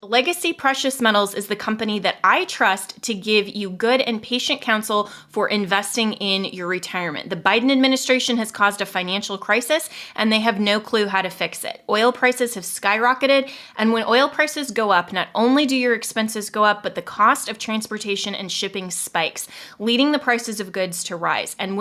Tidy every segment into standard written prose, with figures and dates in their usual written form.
Legacy Precious Metals is the company that I trust to give you good and patient counsel for investing in your retirement. The Biden administration has caused a financial crisis, and they have no clue how to fix it. Oil prices have skyrocketed, and when oil prices go up, not only do your expenses go up, but the cost of transportation and shipping spikes, leading the prices of goods to rise. And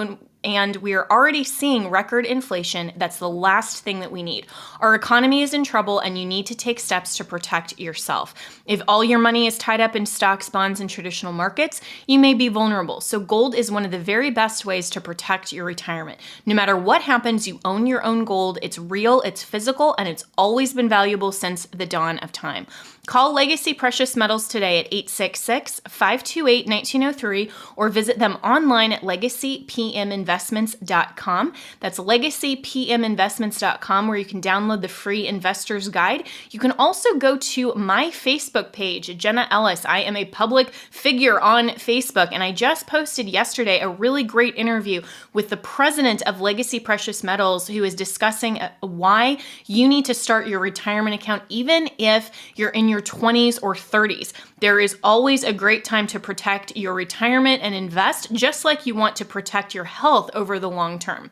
we are already seeing record inflation. That's the last thing that we need. Our economy is in trouble, and you need to take steps to protect yourself. If all your money is tied up in stocks, bonds, and traditional markets, you may be vulnerable. So gold is one of the very best ways to protect your retirement. No matter what happens, you own your own gold. It's real, it's physical, and it's always been valuable since the dawn of time. Call Legacy Precious Metals today at 866-528-1903 or visit them online at legacypminvestments.com. That's legacypminvestments.com, where you can download the free investor's guide. You can also go to my Facebook page, Jenna Ellis. I am a public figure on Facebook, and I just posted yesterday a really great interview with the president of Legacy Precious Metals, who is discussing why you need to start your retirement account even if you're in your 20s or 30s. There is always a great time to protect your retirement and invest, just like you want to protect your health over the long term.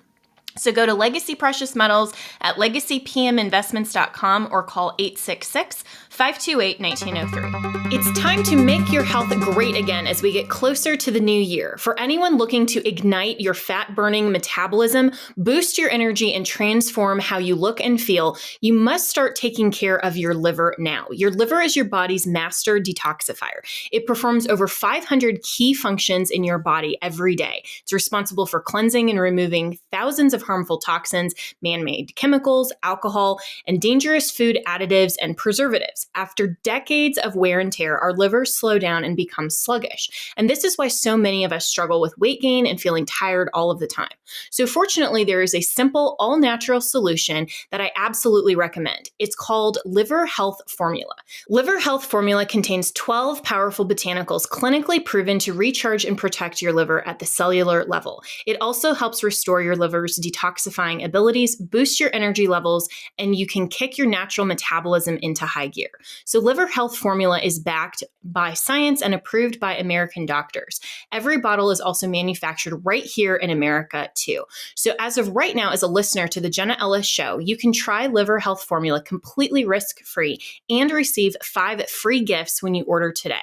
So go to Legacy Precious Metals at legacypminvestments.com or call 866-528-1903. It's time to make your health great again as we get closer to the new year. For anyone looking to ignite your fat-burning metabolism, boost your energy, and transform how you look and feel, you must start taking care of your liver now. Your liver is your body's master detoxifier. It performs over 500 key functions in your body every day. It's responsible for cleansing and removing thousands of harmful toxins, man-made chemicals, alcohol, and dangerous food additives and preservatives. After decades of wear and tear, our livers slow down and become sluggish. And this is why so many of us struggle with weight gain and feeling tired all of the time. So fortunately, there is a simple, all-natural solution that I absolutely recommend. It's called Liver Health Formula. Liver Health Formula contains 12 powerful botanicals clinically proven to recharge and protect your liver at the cellular level. It also helps restore your liver's detoxifying abilities, boost your energy levels, and you can kick your natural metabolism into high gear. So Liver Health Formula is backed by science and approved by American doctors. Every bottle is also manufactured right here in America too. So as of right now, as a listener to the Jenna Ellis Show, you can try Liver Health Formula completely risk-free and receive 5 free gifts when you order today.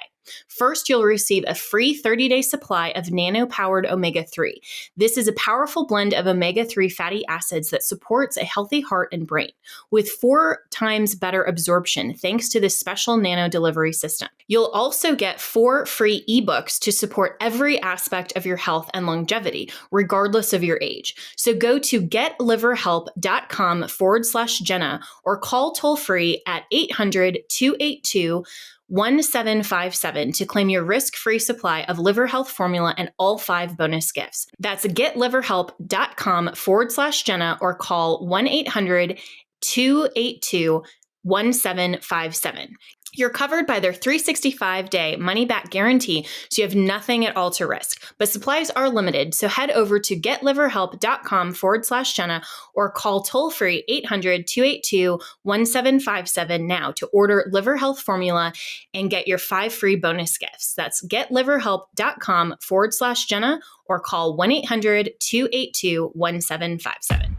First, you'll receive a free 30-day supply of nano-powered omega-3. This is a powerful blend of omega-3 fatty acids that supports a healthy heart and brain, with 4 times better absorption thanks to this special nano delivery system. You'll also get 4 free ebooks to support every aspect of your health and longevity, regardless of your age. So go to getliverhelp.com/Jenna or call toll-free at 800-282-1757 to claim your risk-free supply of Liver Health Formula and all 5 bonus gifts. That's getliverhelp.com/Jenna or call 1-800-282-1757. You're covered by their 365-day money-back guarantee, so you have nothing at all to risk. But supplies are limited, so head over to getliverhelp.com/Jenna or call toll-free 800-282-1757 now to order Liver Health Formula and get your 5 free bonus gifts. That's getliverhelp.com/Jenna or call 1-800-282-1757.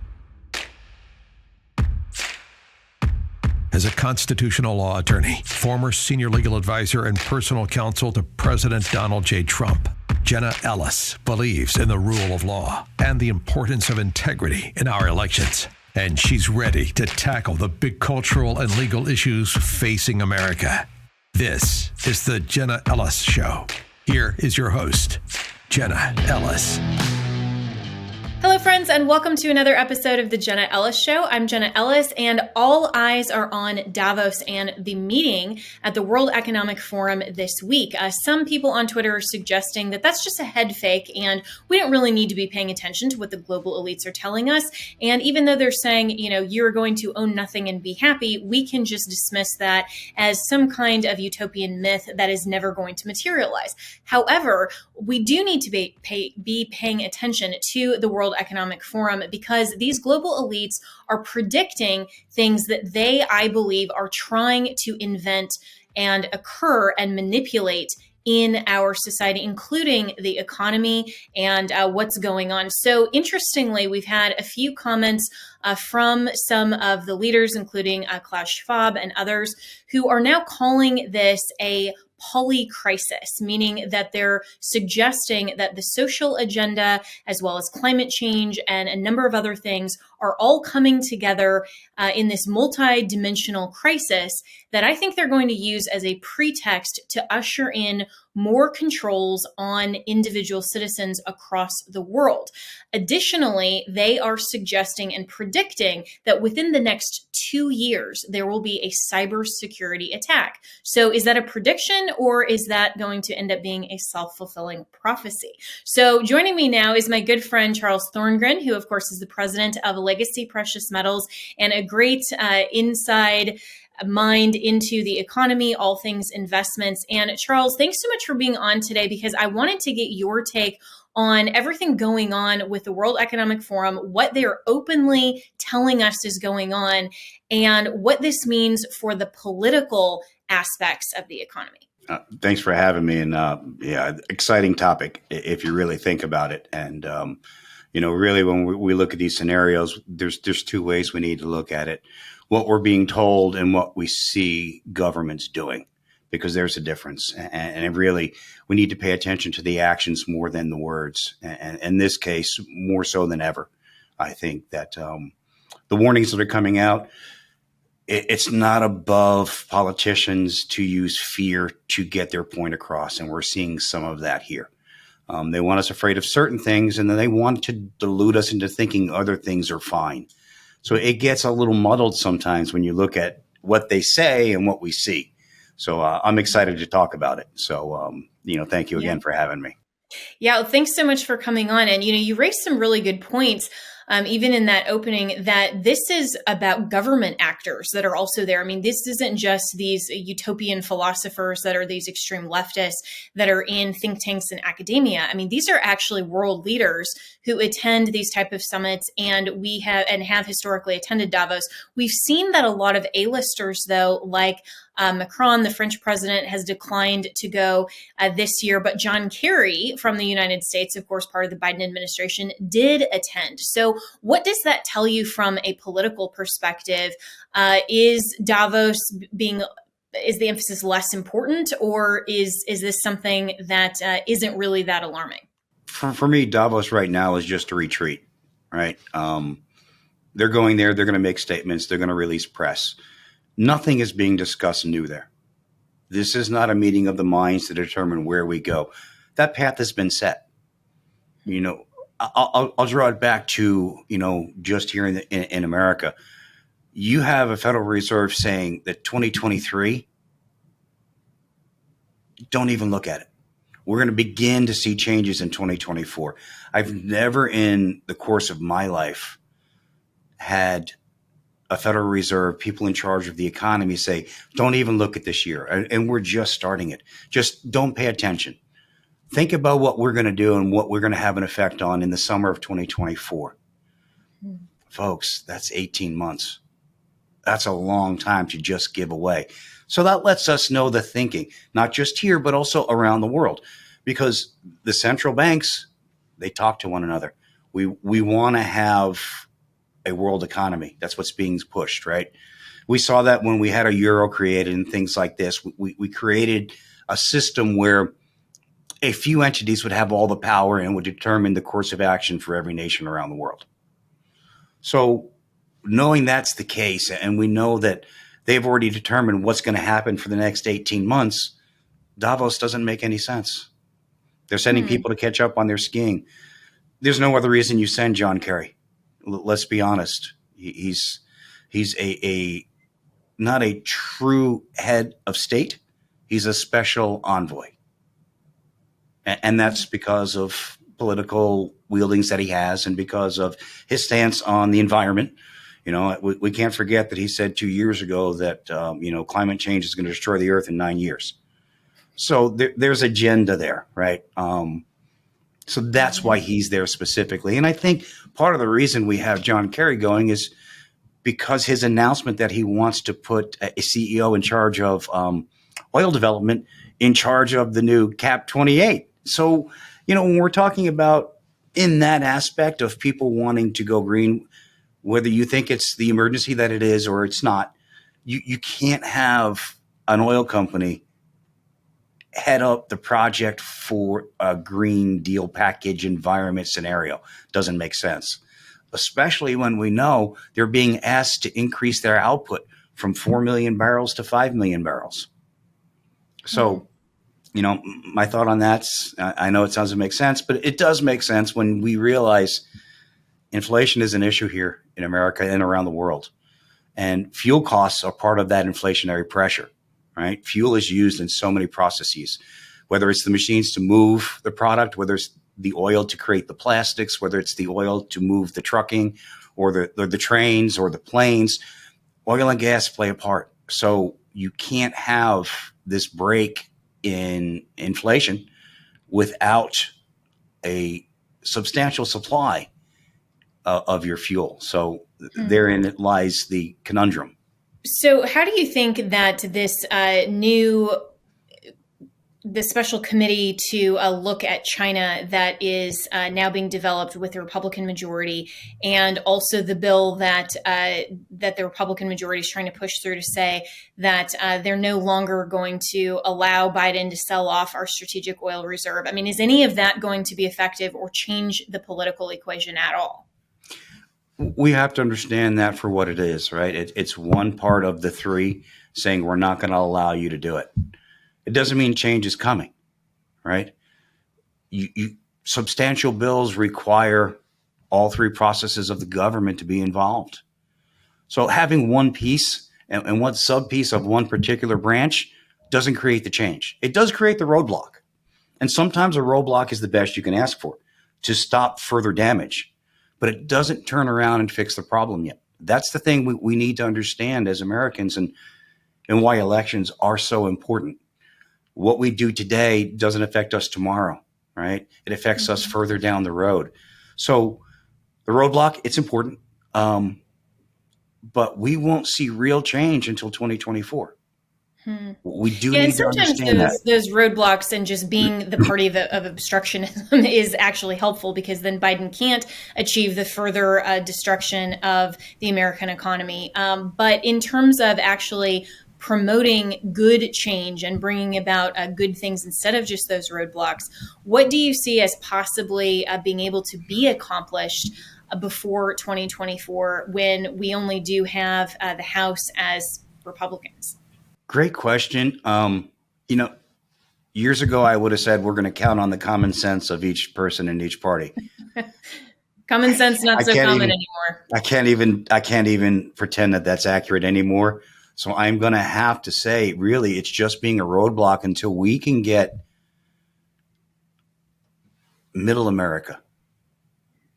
As a constitutional law attorney, former senior legal advisor, and personal counsel to President Donald J. Trump, Jenna Ellis believes in the rule of law and the importance of integrity in our elections. And she's ready to tackle the big cultural and legal issues facing America. This is the Jenna Ellis Show. Here is your host, Jenna Ellis. Hello, friends, and welcome to another episode of the Jenna Ellis Show. I'm Jenna Ellis, and all eyes are on Davos and the meeting at the World Economic Forum this week. Some people on Twitter are suggesting that that's just a head fake, and we don't really need to be paying attention to what the global elites are telling us. And even though they're saying, you're going to own nothing and be happy, we can just dismiss that as some kind of utopian myth that is never going to materialize. However, we do need to be paying attention to the World Economic Forum because these global elites are predicting things that they, I believe, are trying to invent and occur and manipulate in our society, including the economy and what's going on. So interestingly, we've had a few comments from some of the leaders, including Klaus Schwab and others, who are now calling this a polycrisis, meaning that they're suggesting that the social agenda, as well as climate change and a number of other things, are all coming together in this multi-dimensional crisis that I think they're going to use as a pretext to usher in more controls on individual citizens across the world. Additionally, they are suggesting and predicting that within the next 2 years, there will be a cybersecurity attack. So is that a prediction, or is that going to end up being a self-fulfilling prophecy? So joining me now is my good friend, Charles Thorngren, who of course is the president of Legacy Precious Metals and a great inside mind into the economy, all things investments. And Charles, thanks so much for being on today, because I wanted to get your take on everything going on with the World Economic Forum, what they're openly telling us is going on, and what this means for the political aspects of the economy. Thanks for having me. And exciting topic if you really think about it. And, really, when we look at these scenarios, there's two ways we need to look at it. What we're being told and what we see governments doing, because there's a difference. And really, we need to pay attention to the actions more than the words. And in this case, more so than ever, I think that the warnings that are coming out, it's not above politicians to use fear to get their point across. And we're seeing some of that here. They want us afraid of certain things, and then they want to delude us into thinking other things are fine. So it gets a little muddled sometimes when you look at what they say and what we see. So I'm excited to talk about it. So, thank you again for having me. Yeah, well, thanks so much for coming on. And, you raised some really good points, even in that opening, that this is about government actors that are also there. I mean, this isn't just these utopian philosophers that are these extreme leftists that are in think tanks and academia. I mean, these are actually world leaders who attend these type of summits, and have historically attended Davos. We've seen that a lot of A-listers, though, like Macron, the French president, has declined to go this year, but John Kerry from the United States, of course, part of the Biden administration, did attend. So what does that tell you from a political perspective? Is Davos is the emphasis less important, or is this something that isn't really that alarming? For me, Davos right now is just a retreat, right? They're going there. They're going to make statements. They're going to release press. Nothing is being discussed new there. This is not a meeting of the minds to determine where we go. That path has been set. I'll draw it back to, just here in America. You have a Federal Reserve saying that 2023, don't even look at it. We're going to begin to see changes in 2024. I've never in the course of my life had a Federal Reserve, people in charge of the economy say, don't even look at this year. And we're just starting it. Just don't pay attention. Think about what we're going to do and what we're going to have an effect on in the summer of 2024. Folks, that's 18 months. That's a long time to just give away. So that lets us know the thinking, not just here, but also around the world, because the central banks, they talk to one another. We want to have a world economy. That's what's being pushed, right? We saw that when we had a euro created and things like this. We created a system where a few entities would have all the power and would determine the course of action for every nation around the world. So knowing that's the case, and we know that they've already determined what's going to happen for the next 18 months, Davos doesn't make any sense. They're sending people to catch up on their skiing. There's no other reason you send John Kerry. Let's be honest. He's a not a true head of state. He's a special envoy. And that's because of political wieldings that he has and because of his stance on the environment. We can't forget that he said 2 years ago that, climate change is going to destroy the earth in 9 years. So there's agenda there, right? So that's why he's there specifically. And I think part of the reason we have John Kerry going is because his announcement that he wants to put a CEO in charge of oil development in charge of the new Cap 28. So, when we're talking about in that aspect of people wanting to go green, whether you think it's the emergency that it is or it's not, you can't have an oil company head up the project for a Green Deal package environment scenario. Doesn't make sense, especially when we know they're being asked to increase their output from 4 million barrels to 5 million barrels. So, my thought on that's, I know it doesn't make sense, but it does make sense when we realize inflation is an issue here in America and around the world. And fuel costs are part of that inflationary pressure, right? Fuel is used in so many processes, whether it's the machines to move the product, whether it's the oil to create the plastics, whether it's the oil to move the trucking or the trains or the planes. Oil and gas play a part. So you can't have this break in inflation without a substantial supply of your fuel. So therein it lies the conundrum. So how do you think that this the special committee to look at China that is now being developed with the Republican majority, and also the bill that the Republican majority is trying to push through to say that they're no longer going to allow Biden to sell off our strategic oil reserve? I mean, is any of that going to be effective or change the political equation at all? We have to understand that for what it is, right? It's one part of the three saying we're not going to allow you to do it. It doesn't mean change is coming, right? Substantial bills require all three processes of the government to be involved. So having one piece and one sub-piece of one particular branch doesn't create the change. It does create the roadblock. And sometimes a roadblock is the best you can ask for to stop further damage. But it doesn't turn around and fix the problem yet. That's the thing we need to understand as Americans, and why elections are so important. What we do today doesn't affect us tomorrow, right? It affects us further down the road. So the roadblock, it's important, but we won't see real change until 2024. We do need to understand that. Those roadblocks and just being the party of obstructionism is actually helpful, because then Biden can't achieve the further destruction of the American economy. But in terms of actually promoting good change and bringing about good things instead of just those roadblocks, what do you see as possibly being able to be accomplished before 2024, when we only do have the House as Republicans? Great question. Years ago, I would have said we're going to count on the common sense of each person in each party. Common sense, not so common anymore. I can't even pretend that that's accurate anymore. So I'm going to have to say, really, it's just being a roadblock until we can get middle America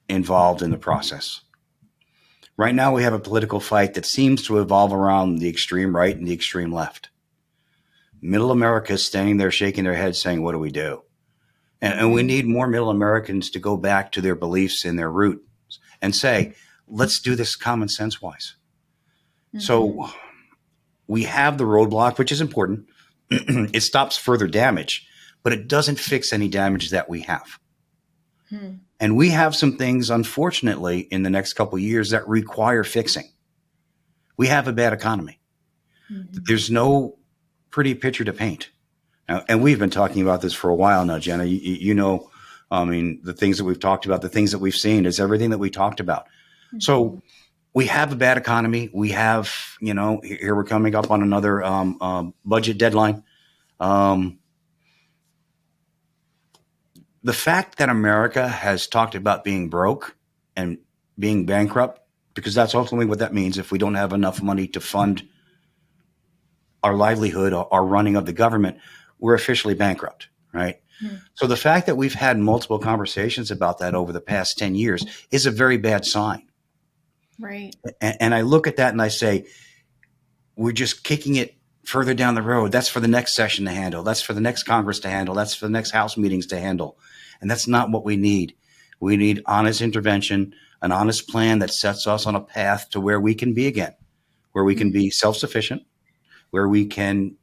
involved in the process. Right now, we have a political fight that seems to evolve around the extreme right and the extreme left. Middle America is standing there shaking their heads saying, what do we do? And we need more middle Americans to go back to their beliefs and their roots and say, let's do this common sense wise. So we have the roadblock, which is important. It stops further damage, but it doesn't fix any damage that we have. And we have some things, unfortunately, in the next couple of years that require fixing. We have a bad economy. There's no pretty picture to paint. Now, and we've been talking about this for a while now, Jenna. The things that we've talked about, the things that we've seen is everything that we talked about. So we have a bad economy. We have, here we're coming up on another budget deadline. The fact that America has talked about being broke and being bankrupt, because that's ultimately what that means. If we don't have enough money to fund our livelihood, our running of the government, we're officially bankrupt, right? So the fact that we've had multiple conversations about that over the past 10 years is a very bad sign. Right. And I look at that and I say, we're just kicking it further down the road. That's for the next session to handle. That's for the next Congress to handle. That's for the next House meetings to handle. And that's not what we need. We need honest intervention, an honest plan that sets us on a path to where we can be again, where we can be self-sufficient, where we can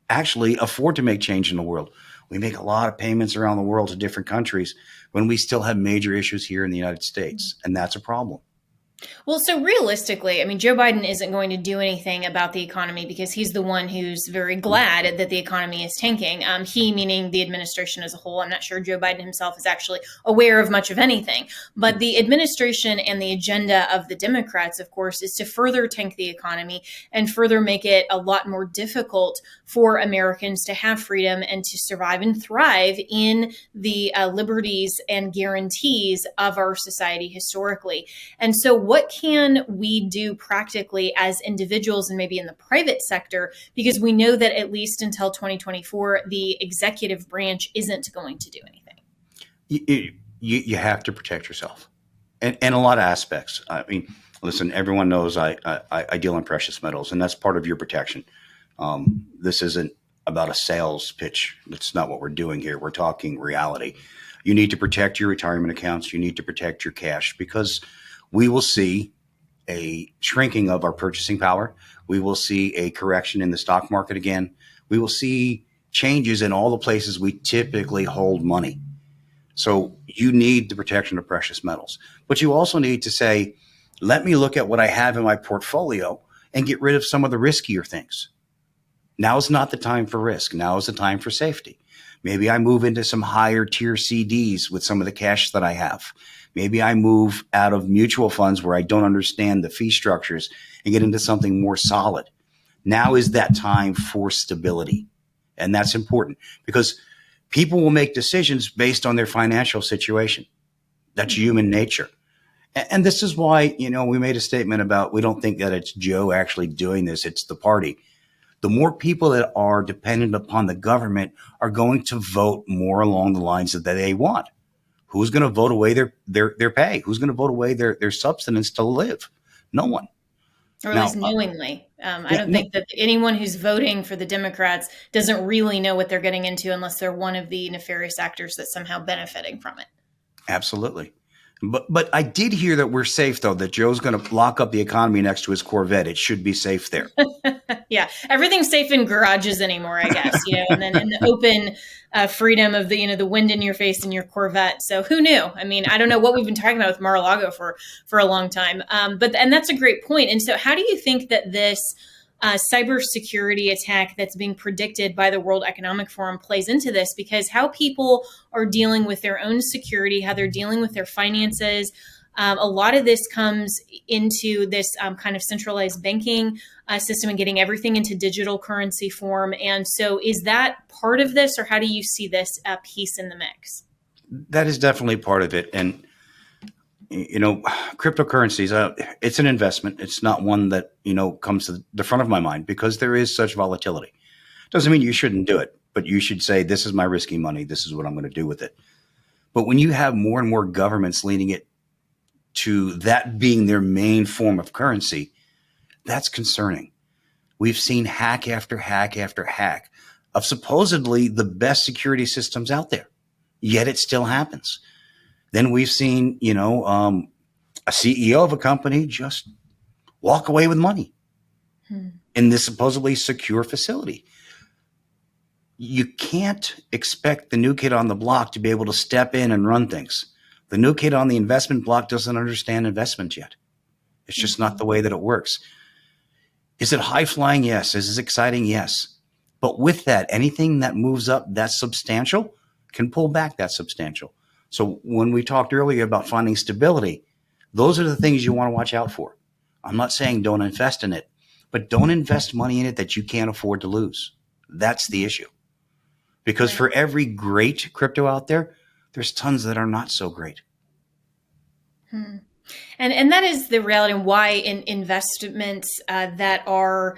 actually afford to make change in the world. We make a lot of payments around the world to different countries when we still have major issues here in the United States. And that's a problem. Well, so realistically, I mean, Joe Biden isn't going to do anything about the economy because he's the one who's very glad that the economy is tanking. He, meaning the administration as a whole. I'm not sure Joe Biden himself is actually aware of much of anything. But the administration and the agenda of the Democrats, of course, is to further tank the economy and further make it a lot more difficult for Americans to have freedom and to survive and thrive in the liberties and guarantees of our society historically. And so what can we do practically as individuals and maybe in the private sector? Because we know that at least until 2024, the executive branch isn't going to do anything. You have to protect yourself and a lot of aspects. I mean, listen, everyone knows I deal in precious metals, and that's part of your protection. This isn't about a sales pitch. That's not what we're doing here. We're talking reality. You need to protect your retirement accounts. You need to protect your cash, because we will see a shrinking of our purchasing power. We will see a correction in the stock market again. We will see changes in all the places we typically hold money. So you need the protection of precious metals. But you also need to say, let me look at what I have in my portfolio and get rid of some of the riskier things. Now is not the time for risk. Now is the time for safety. Maybe I move into some higher tier CDs with some of the cash that I have. Maybe I move out of mutual funds where I don't understand the fee structures and get into something more solid. Now is that time for stability. And that's important because people will make decisions based on their financial situation. That's human nature. And this is why, we made a statement about we don't think that it's Joe actually doing this. It's the party. The more people that are dependent upon the government are going to vote more along the lines that they want. Who's going to vote away their pay? Who's going to vote away their subsistence to live? No one. Or at least knowingly. I don't think that anyone who's voting for the Democrats doesn't really know what they're getting into unless they're one of the nefarious actors that's somehow benefiting from it. Absolutely. But I did hear that we're safe, though, that Joe's going to lock up the economy next to his Corvette. It should be safe there. Yeah. Everything's safe in garages anymore, I guess, and then in the open freedom of the wind in your face in your Corvette. So who knew? I mean, I don't know what we've been talking about with Mar-a-Lago for a long time. And that's a great point. And so how do you think that this cybersecurity attack that's being predicted by the World Economic Forum plays into this? Because how people are dealing with their own security, how they're dealing with their finances, a lot of this comes into this kind of centralized banking system and getting everything into digital currency form. And so is that part of this, or how do you see this piece in the mix? That is definitely part of it. And cryptocurrencies, it's an investment. It's not one that, comes to the front of my mind because there is such volatility. Doesn't mean you shouldn't do it, but you should say, this is my risky money. This is what I'm going to do with it. But when you have more and more governments leaning it to that being their main form of currency, that's concerning. We've seen hack after hack after hack of supposedly the best security systems out there, yet it still happens. Then we've seen, a CEO of a company just walk away with money in this supposedly secure facility. You can't expect the new kid on the block to be able to step in and run things. The new kid on the investment block doesn't understand investment yet. It's just not the way that it works. Is it high flying? Yes. Is it exciting? Yes. But with that, anything that moves up that's substantial can pull back that substantial. So when we talked earlier about finding stability, those are the things you want to watch out for. I'm not saying don't invest in it, but don't invest money in it that you can't afford to lose. That's the issue. Because for every great crypto out there, there's tons that are not so great. And that is the reality, and why in investments that are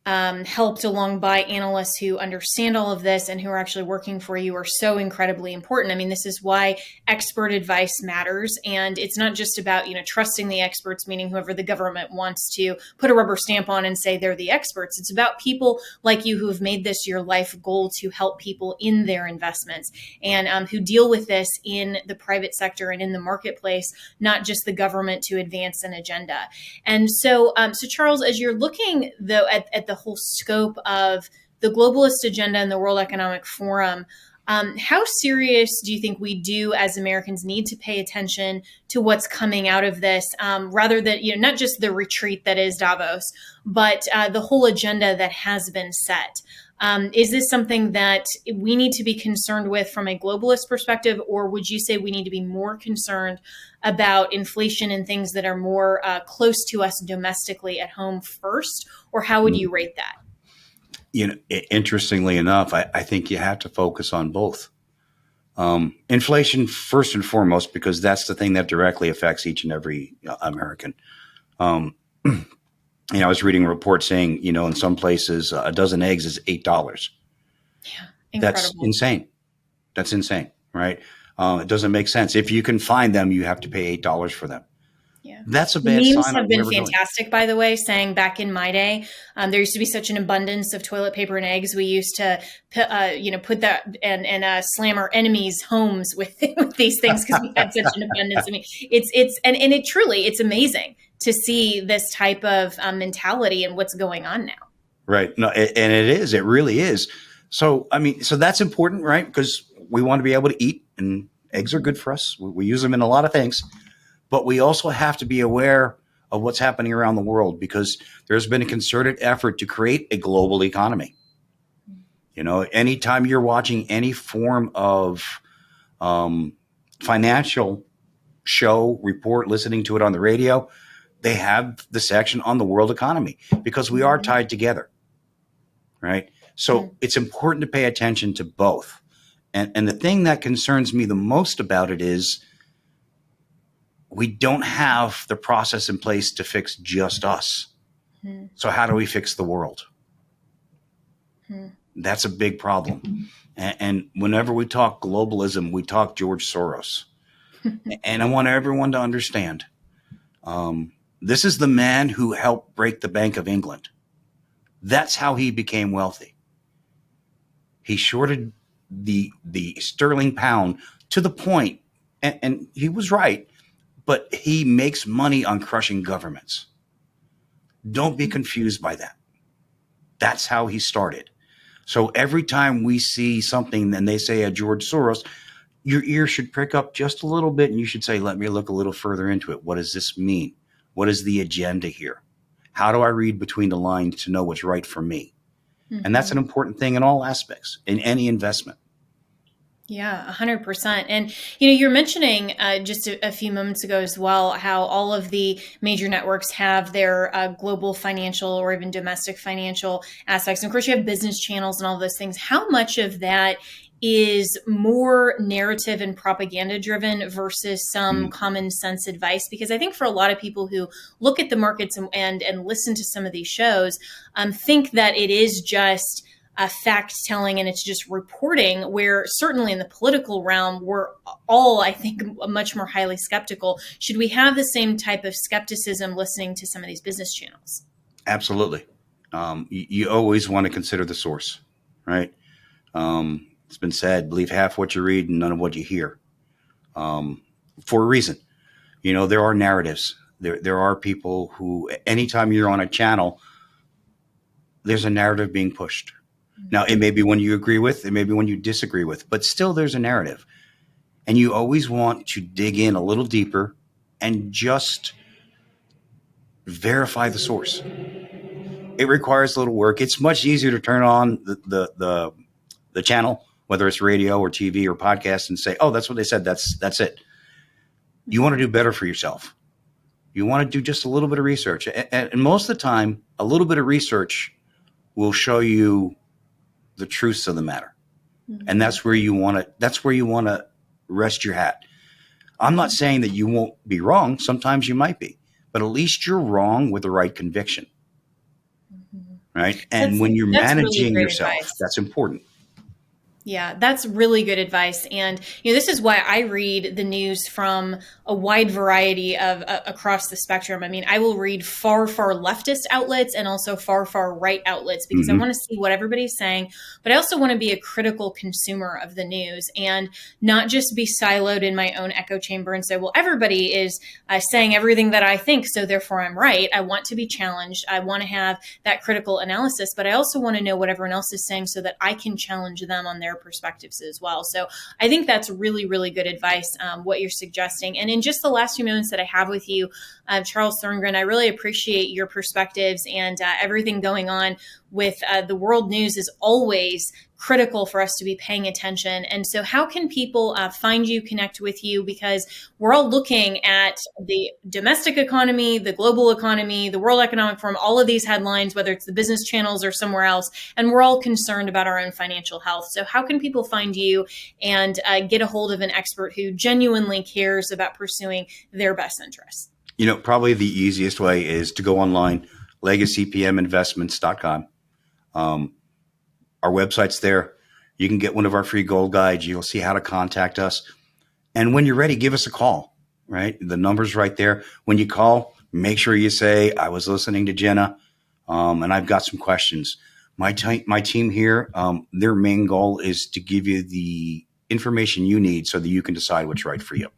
helped along by analysts who understand all of this and who are actually working for you are so incredibly important. I mean, this is why expert advice matters. And it's not just about, trusting the experts, meaning whoever the government wants to put a rubber stamp on and say they're the experts. It's about people like you who have made this your life goal to help people in their investments and who deal with this in the private sector and in the marketplace, not just the government to advance an agenda. And so, Charles, as you're looking though at the whole scope of the globalist agenda and the World Economic Forum. How serious do you think we do as Americans need to pay attention to what's coming out of this, rather than, not just the retreat that is Davos, but the whole agenda that has been set? Is this something that we need to be concerned with from a globalist perspective, or would you say we need to be more concerned about inflation and things that are more close to us domestically at home first? Or how would you rate that? Interestingly enough, I think you have to focus on both. Inflation first and foremost, because that's the thing that directly affects each and every American. I was reading a report saying, in some places, a dozen eggs is $8. Yeah, incredible. That's insane. That's insane, right? It doesn't make sense. If you can find them, you have to pay $8 for them. Yeah. That's a bad Memes sign. have been fantastic, by the way, saying back in my day, there used to be such an abundance of toilet paper and eggs. We used to, put that and slam our enemies' homes with these things because we had such an abundance. I mean, it's amazing to see this type of mentality and what's going on now. Right. No, and it really is. So, so that's important, right? Because we want to be able to eat, and eggs are good for us. We use them in a lot of things. But we also have to be aware of what's happening around the world, because there's been a concerted effort to create a global economy. Anytime you're watching any form of financial show, report, listening to it on the radio, they have the section on the world economy, because we are tied together, right? So it's important to pay attention to both. And the thing that concerns me the most about it is we don't have the process in place to fix just us. So how do we fix the world? That's a big problem. And whenever we talk globalism, we talk George Soros. And I want everyone to understand, this is the man who helped break the Bank of England. That's how he became wealthy. He shorted the sterling pound to the point, and he was right, but he makes money on crushing governments. Don't be confused by that. That's how he started. So every time we see something and they say a George Soros, your ear should prick up just a little bit, and you should say, let me look a little further into it. What does this mean? What is the agenda here? How do I read between the lines to know what's right for me? And that's an important thing in all aspects, in any investment. Yeah, 100%. And, you're mentioning just a few moments ago as well, how all of the major networks have their global financial or even domestic financial aspects. And of course, you have business channels and all those things. How much of that is more narrative and propaganda driven versus some common sense advice? Because I think for a lot of people who look at the markets and listen to some of these shows, think that it is just fact telling and it's just reporting, where certainly in the political realm, we're all, I think, much more highly skeptical. Should we have the same type of skepticism listening to some of these business channels? Absolutely. You always want to consider the source, right? It's been said, believe half what you read and none of what you hear, for a reason. There are narratives. There are people who, anytime you're on a channel, there's a narrative being pushed. Now, it may be one you agree with, it may be one you disagree with, but still there's a narrative. And you always want to dig in a little deeper and just verify the source. It requires a little work. It's much easier to turn on the channel, whether it's radio or TV or podcast, and say, oh, that's what they said. That's it. You want to do better for yourself. You want to do just a little bit of research. And most of the time, a little bit of research will show you the truths of the matter. And that's where you want to rest your hat. I'm not saying that you won't be wrong. Sometimes you might be, but at least you're wrong with the right conviction. Right. And when you're managing really yourself, advice. That's important. Yeah, that's really good advice. And, this is why I read the news from a wide variety of across the spectrum. I mean, I will read far, far leftist outlets and also far, far right outlets because I want to see what everybody's saying, but I also want to be a critical consumer of the news and not just be siloed in my own echo chamber and say, well, everybody is saying everything that I think, so therefore I'm right. I want to be challenged. I want to have that critical analysis, but I also want to know what everyone else is saying so that I can challenge them on their perspectives as well. So I think that's really, really good advice, what you're suggesting. And in just the last few moments that I have with you, Charles Thorngren, I really appreciate your perspectives and everything going on with the world news is always critical for us to be paying attention. And so how can people find you, connect with you? Because we're all looking at the domestic economy, the global economy, the World Economic Forum, all of these headlines, whether it's the business channels or somewhere else, and we're all concerned about our own financial health. So how can people find you and get a hold of an expert who genuinely cares about pursuing their best interests? Probably the easiest way is to go online, legacypminvestments.com. Our website's there. You can get one of our free gold guides. You'll see how to contact us. And when you're ready, give us a call, right? The number's right there. When you call, make sure you say, I was listening to Jenna, and I've got some questions. My team here, their main goal is to give you the information you need so that you can decide what's right for you.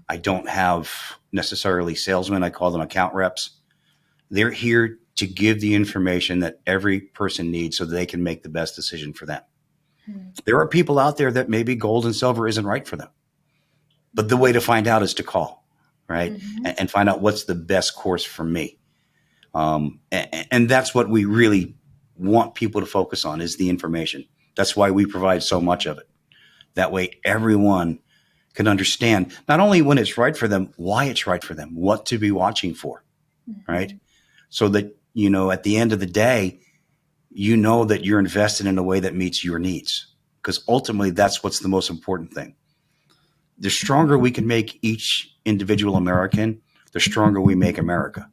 I don't have necessarily salesmen. I call them account reps. They're here to give the information that every person needs so that they can make the best decision for them. There are people out there that maybe gold and silver isn't right for them. But the way to find out is to call, right? And find out what's the best course for me. And that's what we really want people to focus on is the information. That's why we provide so much of it. That way everyone can understand not only when it's right for them, why it's right for them, what to be watching for, right? So that, at the end of the day, that you're invested in a way that meets your needs. Because ultimately, that's what's the most important thing. The stronger we can make each individual American, the stronger we make America.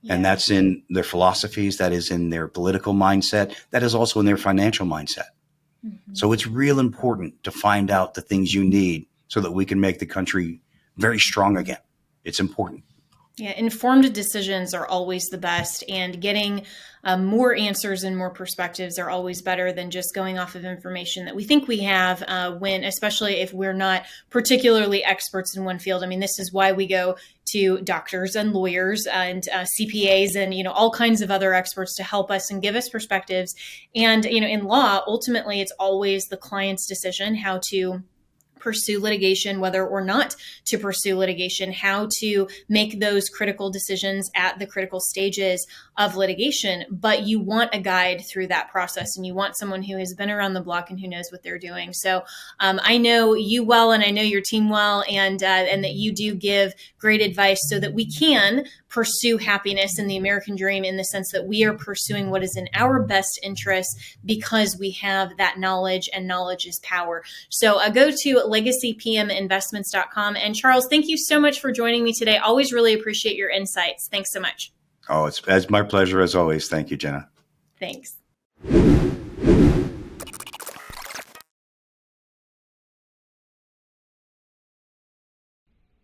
Yeah. And that's in their philosophies, that is in their political mindset, that is also in their financial mindset. So it's real important to find out the things you need so that we can make the country very strong again. It's important. Yeah, informed decisions are always the best, and getting more answers and more perspectives are always better than just going off of information that we think we have, especially if we're not particularly experts in one field. I mean, this is why we go to doctors and lawyers and CPAs and, all kinds of other experts to help us and give us perspectives. And, in law, ultimately, it's always the client's decision how to pursue litigation, whether or not to pursue litigation, how to make those critical decisions at the critical stages of litigation. But you want a guide through that process, and you want someone who has been around the block and who knows what they're doing. So I know you well, and I know your team well, and that you do give great advice so that we can pursue happiness in the American dream in the sense that we are pursuing what is in our best interest because we have that knowledge, and knowledge is power. So go to legacypminvestments.com. And Charles, thank you so much for joining me today. Always really appreciate your insights. Thanks so much. Oh, it's my pleasure as always. Thank you, Jenna. Thanks.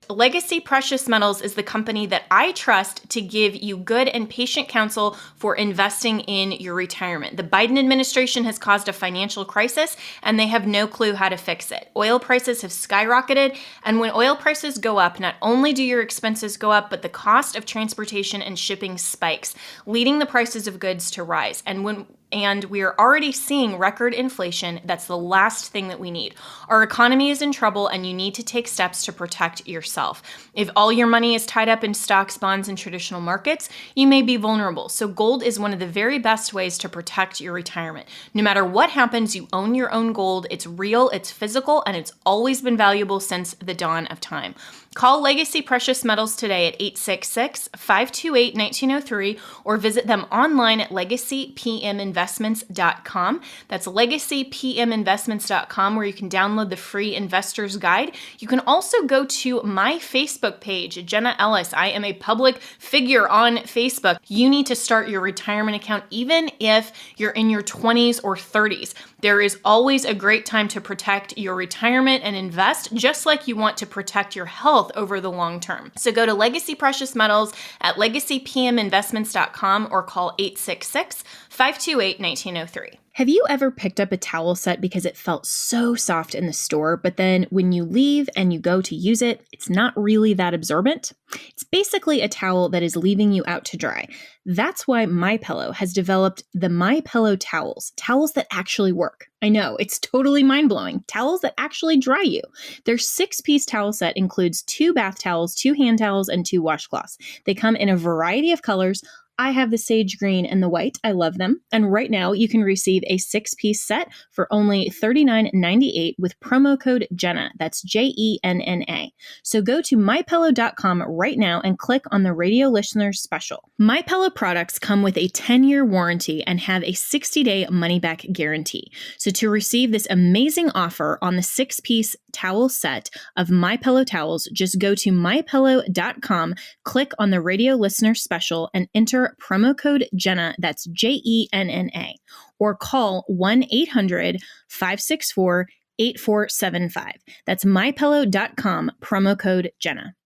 Legacy Precious Metals is the company that I trust to give you good and patient counsel for investing in your retirement. The Biden administration has caused a financial crisis, and they have no clue how to fix it. Oil prices have skyrocketed, and when oil prices go up, not only do your expenses go up, but the cost of transportation and shipping spikes, leading the prices of goods to rise. And we are already seeing record inflation. That's the last thing that we need. Our economy is in trouble, and you need to take steps to protect yourself. If all your money is tied up in stocks, bonds, and traditional markets, you may be vulnerable. So gold is one of the very best ways to protect your retirement. No matter what happens, you own your own gold. It's real, it's physical, and it's always been valuable since the dawn of time. Call Legacy Precious Metals today at 866-528-1903 or visit them online at legacypminvestments.com. legacypminvestments.com. That's legacypminvestments.com, where you can download the free investor's guide. You can also go to my Facebook page, Jenna Ellis. I am a public figure on Facebook. You need to start your retirement account even if you're in your 20s or 30s. There is always a great time to protect your retirement and invest, just like you want to protect your health over the long term. So go to Legacy Precious Metals at legacypminvestments.com or call 866-528-1903. Have you ever picked up a towel set because it felt so soft in the store, but then when you leave and you go to use it, it's not really that absorbent? It's basically a towel that is leaving you out to dry. That's why MyPillow has developed the MyPillow towels that actually work. I know, it's totally mind-blowing. Towels that actually dry you. Their 6-piece towel set includes 2 bath towels, 2 hand towels, and 2 washcloths. They come in a variety of colors. I have the sage green and the white. I love them. And right now you can receive a 6-piece set for only $39.98 with promo code Jenna. That's JENNA. So go to mypillow.com right now and click on the radio listeners special. MyPillow products come with a 10-year warranty and have a 60-day money-back guarantee. So to receive this amazing offer on the 6-piece towel set of MyPillow towels, just go to mypillow.com, click on the radio listener special, and enter promo code Jenna, that's JENNA, or call 1-800-564-8475. That's mypillow.com, promo code Jenna.